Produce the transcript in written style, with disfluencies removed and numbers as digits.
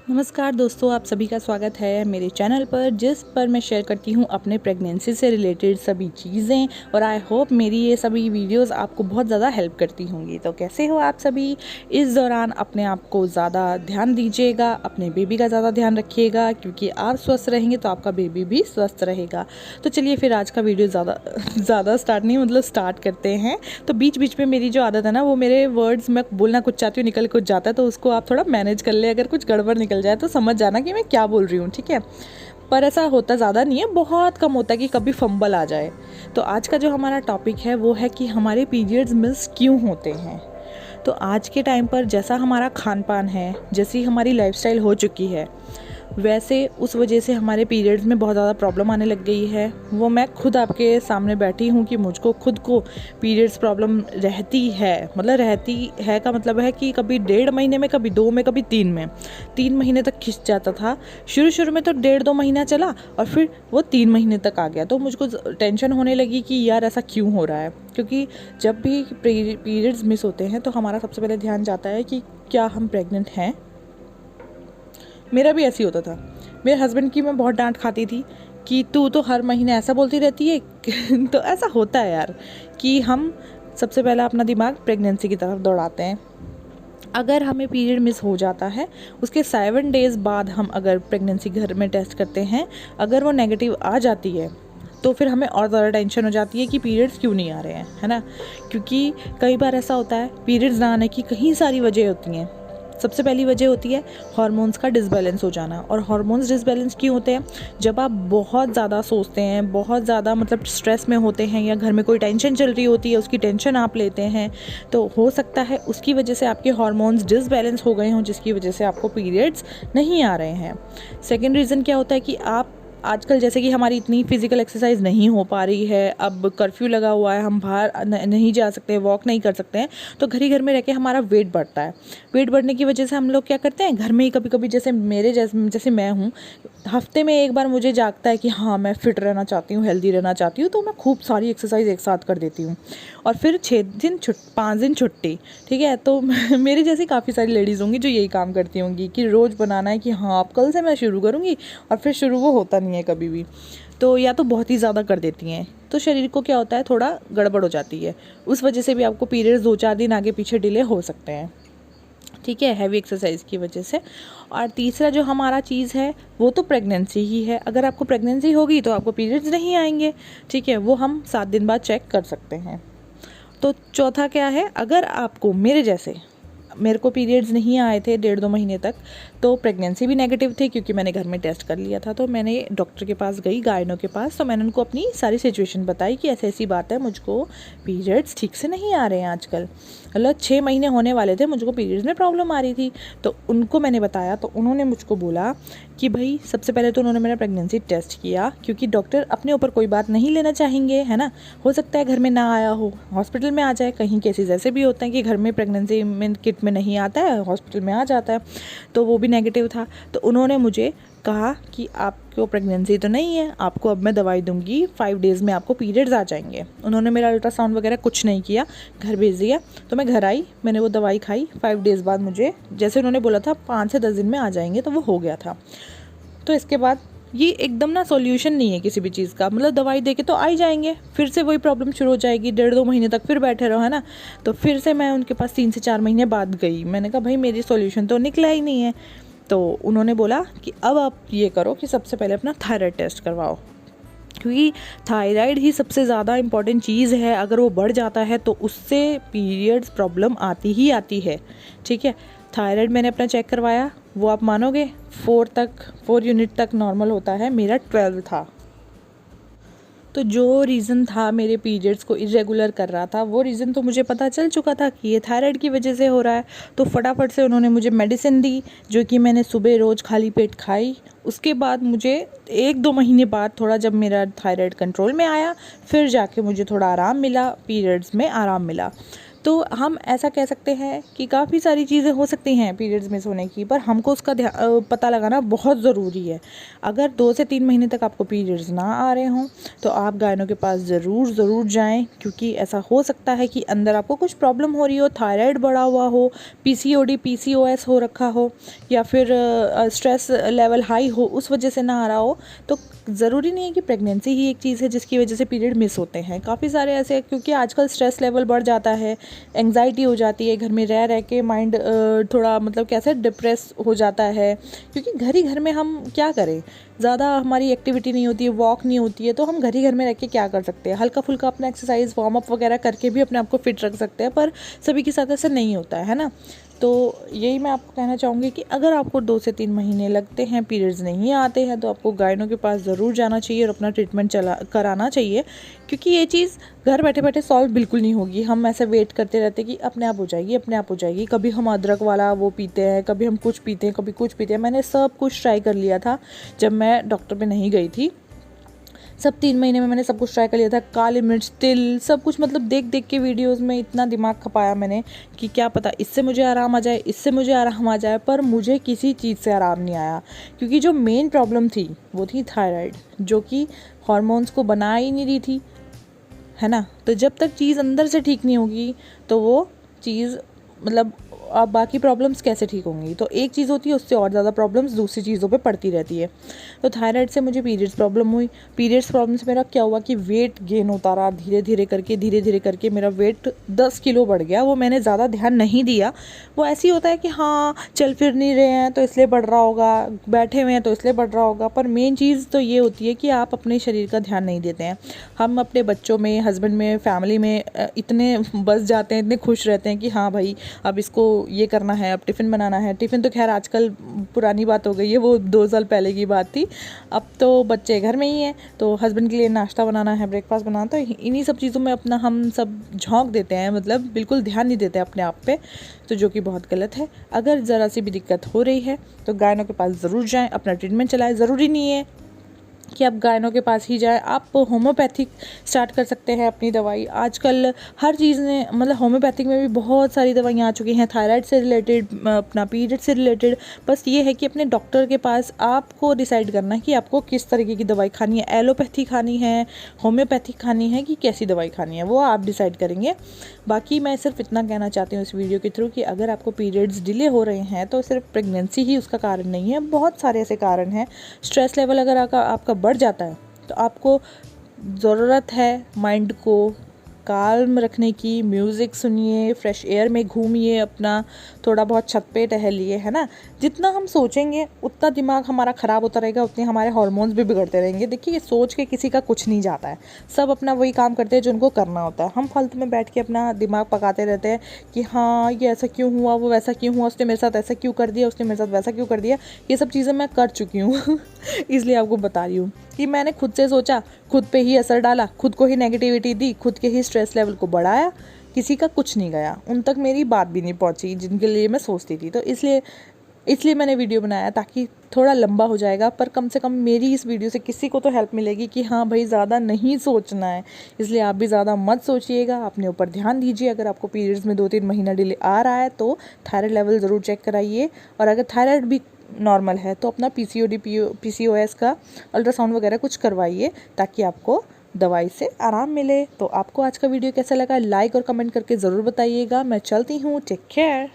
नमस्कार दोस्तों, आप सभी का स्वागत है मेरे चैनल पर, जिस पर मैं शेयर करती हूँ अपने प्रेगनेंसी से रिलेटेड सभी चीज़ें। और आई होप मेरी ये सभी वीडियोस आपको बहुत ज़्यादा हेल्प करती होंगी। तो कैसे हो आप सभी? इस दौरान अपने आप को ज़्यादा ध्यान दीजिएगा, अपने बेबी का ज़्यादा ध्यान रखिएगा, क्योंकि आप स्वस्थ रहेंगे तो आपका बेबी भी स्वस्थ रहेगा। तो चलिए फिर आज का वीडियो ज़्यादा स्टार्ट नहीं, मतलब स्टार्ट करते हैं। तो बीच बीच में मेरी जो आदत है ना, वो मेरे वर्ड्स मैं बोलना कुछ चाहती हूँ, निकल कुछ जाता है, तो उसको आप थोड़ा मैनेज कर ले। अगर कुछ गड़बड़ निकल जाए तो समझ जाना कि मैं क्या बोल रही हूँ, ठीक है। पर ऐसा होता ज़्यादा नहीं है, बहुत कम होता है कि कभी फंबल आ जाए। तो आज का जो हमारा टॉपिक है वो है कि हमारे पीरियड्स मिस क्यों होते हैं। तो आज के टाइम पर जैसा हमारा खान पान है, जैसी हमारी लाइफस्टाइल हो चुकी है, वैसे उस वजह से हमारे पीरियड्स में बहुत ज़्यादा प्रॉब्लम आने लग गई है। वो मैं खुद आपके सामने बैठी हूँ कि मुझको खुद को पीरियड्स प्रॉब्लम रहती है। मतलब रहती है का मतलब है कि कभी 1.5 महीने में, कभी 2 में, कभी 3 में, 3 महीने तक खिंच जाता था। शुरू में तो 1.5-2 महीना चला और फिर वो 3 महीने तक आ गया। तो मुझको टेंशन होने लगी कि यार ऐसा क्यों हो रहा है। क्योंकि जब भी पीरियड्स मिस होते हैं तो हमारा सबसे पहले ध्यान जाता है कि क्या हम प्रेग्नेंट हैं। मेरा भी ऐसे ही होता था। मेरे हस्बैंड की मैं बहुत डांट खाती थी कि तू तो हर महीने ऐसा बोलती रहती है। तो ऐसा होता है यार कि हम सबसे पहला अपना दिमाग प्रेगनेंसी की तरफ दौड़ाते हैं। अगर हमें पीरियड मिस हो जाता है, उसके 7 डेज़ बाद हम अगर प्रेगनेंसी घर में टेस्ट करते हैं, अगर वो नेगेटिव आ जाती है तो फिर हमें और ज़्यादा टेंशन हो जाती है कि पीरियड्स क्यों नहीं आ रहे हैं, है ना। क्योंकि कई बार ऐसा होता है, पीरियड्स ना आने की कई सारी वजह होती हैं। सबसे पहली वजह होती है हार्मोन्स का डिसबैलेंस हो जाना। और हार्मोन्स डिसबैलेंस क्यों होते हैं? जब आप बहुत ज़्यादा सोचते हैं, बहुत ज़्यादा मतलब स्ट्रेस में होते हैं, या घर में कोई टेंशन चल रही होती है, उसकी टेंशन आप लेते हैं, तो हो सकता है उसकी वजह से आपके हार्मोन्स डिसबैलेंस हो गए हों, जिसकी वजह से आपको पीरियड्स नहीं आ रहे हैं। सेकेंड रीज़न क्या होता है कि आप आजकल जैसे कि हमारी इतनी फिजिकल एक्सरसाइज नहीं हो पा रही है, अब कर्फ्यू लगा हुआ है, हम बाहर नहीं जा सकते, वॉक नहीं कर सकते हैं, तो घर ही घर में रह के हमारा वेट बढ़ता है। वेट बढ़ने की वजह से हम लोग क्या करते हैं, घर में ही कभी कभी, जैसे मेरे जैसे मैं हूँ, हफ्ते में एक बार मुझे जागता है कि हाँ मैं फिट रहना चाहती हूँ, हेल्दी रहना चाहती हूँ, तो मैं खूब सारी एक्सरसाइज एक साथ कर देती हूँ। और फिर 5 दिन छुट्टी, ठीक है। तो मेरी जैसी काफ़ी सारी लेडीज़ होंगी जो यही काम करती होंगी कि रोज़ बनाना है कि हाँ अब कल से मैं शुरू करूँगी, और फिर शुरू वो होता नहीं है कभी भी। तो या तो बहुत ही ज़्यादा कर देती हैं, तो शरीर को क्या होता है, थोड़ा गड़बड़ हो जाती है। उस वजह से भी आपको पीरियड्स 2-4 दिन आगे पीछे डिले हो सकते हैं, ठीक है, हैवी एक्सरसाइज की वजह से। और तीसरा जो हमारा चीज़ है वो तो प्रेगनेंसी ही है। अगर आपको प्रेगनेंसी होगी तो आपको पीरियड्स नहीं आएंगे, ठीक है, वो हम 7 दिन बाद चेक कर सकते हैं। तो चौथा क्या है, अगर आपको मेरे जैसे, मेरे को पीरियड्स नहीं आए थे 1.5-2 महीने तक, तो प्रेगनेंसी भी नेगेटिव थी, क्योंकि मैंने घर में टेस्ट कर लिया था। तो मैंने डॉक्टर के पास गई, गायनो के पास, तो मैंने उनको अपनी सारी सिचुएशन बताई कि ऐसी ऐसी बात है, मुझको पीरियड्स ठीक से नहीं आ रहे हैं आजकल। मतलब 6 महीने होने वाले थे, मुझको पीरियड्स में प्रॉब्लम आ रही थी। तो उनको मैंने बताया, तो उन्होंने मुझको बोला कि भाई सबसे पहले तो उन्होंने मेरा प्रेगनेंसी टेस्ट किया, क्योंकि डॉक्टर अपने ऊपर कोई बात नहीं लेना चाहेंगे, है ना। हो सकता है घर में ना आया हो, हॉस्पिटल में आ जाए। कहीं केसेस ऐसे भी होते हैं कि घर में प्रेगनेंसी में किट में नहीं आता है, हॉस्पिटल में आ जाता है, तो वो भी नेगेटिव था। तो उन्होंने मुझे कहा कि आपको प्रेगनेंसी तो नहीं है, आपको अब मैं दवाई दूंगी, 5 डेज़ में आपको पीरियड्स आ जाएंगे। उन्होंने मेरा अल्ट्रासाउंड वगैरह कुछ नहीं किया, घर भेज दिया। तो मैं घर आई, मैंने वो दवाई खाई, 5 डेज़ बाद मुझे, जैसे उन्होंने बोला था 5 से 10 दिन में आ जाएंगे, तो वो हो गया था। तो इसके बाद ये एकदम ना सॉल्यूशन नहीं है किसी भी चीज़ का, मतलब दवाई दे के तो आ ही जाएंगे, फिर से वही प्रॉब्लम शुरू हो जाएगी, 1.5-2 महीने तक फिर बैठे रहो, है ना। तो फिर से मैं उनके पास 3 से 4 महीने बाद गई। मैंने कहा भाई मेरी सॉल्यूशन तो निकला ही नहीं है। तो उन्होंने बोला कि अब आप ये करो कि सबसे पहले अपना थायराइड टेस्ट करवाओ, क्योंकि थायराइड ही सबसे ज़्यादा इम्पॉर्टेंट चीज़ है। अगर वो बढ़ जाता है तो उससे पीरियड्स प्रॉब्लम आती ही आती है, ठीक है। थायराइड मैंने अपना चेक करवाया, वो आप मानोगे 4 यूनिट तक नॉर्मल होता है, मेरा 12 था। तो जो रीज़न था मेरे पीरियड्स को इरेगुलर कर रहा था, वो रीज़न तो मुझे पता चल चुका था कि ये थायराइड की वजह से हो रहा है। तो फटाफट से उन्होंने मुझे मेडिसिन दी, जो कि मैंने सुबह रोज़ खाली पेट खाई। उसके बाद मुझे 1-2 महीने बाद, थोड़ा जब मेरा थायराइड कंट्रोल में आया, फिर जाके मुझे थोड़ा आराम मिला, पीरियड्स में आराम मिला। तो हम ऐसा कह सकते हैं कि काफ़ी सारी चीज़ें हो सकती हैं पीरियड्स मिस होने की, पर हमको उसका पता लगाना बहुत ज़रूरी है। अगर 2 से 3 महीने तक आपको पीरियड्स ना आ रहे हों तो आप गायनो के पास ज़रूर जाएं, क्योंकि ऐसा हो सकता है कि अंदर आपको कुछ प्रॉब्लम हो रही हो, थायराइड बढ़ा हुआ हो, पीसीओडी पीसीओएस हो रखा हो, या फिर स्ट्रेस लेवल हाई हो, उस वजह से ना आ रहा हो। तो ज़रूरी नहीं है कि प्रेगनेंसी ही एक चीज़ है जिसकी वजह से पीरियड मिस होते हैं। काफ़ी सारे ऐसे, क्योंकि आजकल स्ट्रेस लेवल बढ़ जाता है, एंग्जाइटी हो जाती है, घर में रह रह के माइंड थोड़ा मतलब कैसे डिप्रेस हो जाता है, क्योंकि घर ही घर में हम क्या करें, ज़्यादा हमारी एक्टिविटी नहीं होती है, वॉक नहीं होती है, तो हम घर ही घर में रह के क्या कर सकते हैं। हल्का फुल्का अपना एक्सरसाइज वार्म अप वगैरह करके भी अपने आप को फिट रख सकते हैं, पर सभी के साथ ऐसा नहीं होता है ना। तो यही मैं आपको कहना चाहूँगी कि अगर आपको 2 से 3 महीने लगते हैं, पीरियड्स नहीं आते हैं, तो आपको गायनो के पास ज़रूर जाना चाहिए और अपना ट्रीटमेंट कराना चाहिए, क्योंकि ये चीज़ घर बैठे बैठे सॉल्व बिल्कुल नहीं होगी। हम ऐसे वेट करते रहते हैं कि अपने आप हो जाएगी, अपने आप हो जाएगी। कभी हम अदरक वाला वो पीते हैं, कभी हम कुछ पीते हैं, कभी कुछ पीते हैं। मैंने सब कुछ ट्राई कर लिया था जब मैं डॉक्टर पे नहीं गई थी। सब 3 महीने में मैंने सब कुछ ट्राई कर लिया था, काली मिर्च, तिल, सब कुछ, मतलब देख देख के वीडियोस में इतना दिमाग खपाया मैंने कि क्या पता इससे मुझे आराम आ जाए, इससे मुझे आराम आ जाए, पर मुझे किसी चीज़ से आराम नहीं आया। क्योंकि जो मेन प्रॉब्लम थी वो थी थायराइड, जो कि हॉर्मोन्स को बना ही नहीं रही थी, है ना। तो जब तक चीज़ अंदर से ठीक नहीं होगी तो वो चीज़ मतलब अब बाकी प्रॉब्लम्स कैसे ठीक होंगी। तो एक चीज़ होती है, उससे और ज़्यादा प्रॉब्लम्स दूसरी चीज़ों पे पड़ती रहती है। तो थायराइड से मुझे पीरियड्स प्रॉब्लम हुई। पीरियड्स प्रॉब्लम से मेरा क्या हुआ कि वेट गेन होता रहा, धीरे धीरे करके मेरा वेट 10 किलो बढ़ गया। वो मैंने ज़्यादा ध्यान नहीं दिया। वो ऐसे ही होता है कि हाँ चल फिर नहीं रहे हैं तो इसलिए बढ़ रहा होगा, बैठे हुए हैं तो इसलिए बढ़ रहा होगा, पर मेन चीज़ तो ये होती है कि आप अपने शरीर का ध्यान नहीं देते हैं। हम अपने बच्चों में, हस्बैंड में, फैमिली में इतने बस जाते हैं, इतने खुश रहते हैं कि हाँ भाई अब इसको ये करना है, अब टिफ़िन बनाना है। टिफ़िन तो खैर आजकल पुरानी बात हो गई है, वो 2 साल पहले की बात थी। अब तो बच्चे घर में ही हैं, तो हस्बैंड के लिए नाश्ता बनाना है, ब्रेकफास्ट बनाना, तो इन्हीं सब चीज़ों में अपना हम सब झोंक देते हैं, मतलब बिल्कुल ध्यान नहीं देते अपने आप पे, तो जो कि बहुत गलत है। अगर ज़रा सी भी दिक्कत हो रही है तो गायनो के पास ज़रूर जाएँ, अपना ट्रीटमेंट चलाएँ। ज़रूरी नहीं है कि आप गायनो के पास ही जाएं, आप होम्योपैथिक स्टार्ट कर सकते हैं अपनी दवाई। आजकल हर चीज़ में मतलब होम्योपैथिक में भी बहुत सारी दवाइयाँ आ चुकी हैं, थायराइड से रिलेटेड, अपना पीरियड से रिलेटेड। बस ये है कि अपने डॉक्टर के पास आपको डिसाइड करना है कि आपको किस तरीके की दवाई खानी है, एलोपैथी खानी है, होम्योपैथिक खानी है, कि कैसी दवाई खानी है, वो आप डिसाइड करेंगे। बाकी मैं सिर्फ इतना कहना चाहती हूँ इस वीडियो के थ्रू कि अगर आपको पीरियड्स डिले हो रहे हैं तो सिर्फ प्रेगनेंसी ही उसका कारण नहीं है, बहुत सारे ऐसे कारण हैं। स्ट्रेस लेवल अगर आपका बढ़ जाता है तो आपको ज़रूरत है माइंड को काल्म रखने की। म्यूज़िक सुनिए, फ्रेश एयर में घूमिए, अपना थोड़ा बहुत छत पे टहलिए, है ना। जितना हम सोचेंगे उतना दिमाग हमारा ख़राब होता रहेगा, उतने हमारे हार्मोन्स भी बिगड़ते रहेंगे। देखिए सोच के किसी का कुछ नहीं जाता है, सब अपना वही काम करते हैं जो उनको करना होता है। हम फालतू में बैठ के अपना दिमाग पकाते रहते हैं कि हाँ ये ऐसा क्यों हुआ, वो वैसा क्यों हुआ, उसने मेरे साथ ऐसा क्यों कर दिया, उसने मेरे साथ वैसा क्यों कर दिया। ये सब चीज़ें मैं कर चुकी हूँ इसलिए आपको बता रही हूँ कि मैंने खुद से सोचा, खुद पे ही असर डाला, खुद को ही नेगेटिविटी दी, खुद के ही स्ट्रेस लेवल को बढ़ाया, किसी का कुछ नहीं गया, उन तक मेरी बात भी नहीं पहुंची जिनके लिए मैं सोचती थी। तो इसलिए मैंने वीडियो बनाया, ताकि थोड़ा लंबा हो जाएगा पर कम से कम मेरी इस वीडियो से किसी को तो हेल्प मिलेगी कि हाँ भाई ज़्यादा नहीं सोचना है। इसलिए आप भी ज़्यादा मत सोचिएगा, अपने ऊपर ध्यान दीजिए। अगर आपको पीरियड्स में 2-3 महीना डिले आ रहा है तो थायराइड लेवल ज़रूर चेक कराइए, और अगर थायराइड भी नॉर्मल है तो अपना पीसीओडी पीसीओएस का अल्ट्रासाउंड वगैरह कुछ करवाइए, ताकि आपको दवाई से आराम मिले। तो आपको आज का वीडियो कैसा लगा, लाइक और कमेंट करके ज़रूर बताइएगा। मैं चलती हूँ, टेक केयर।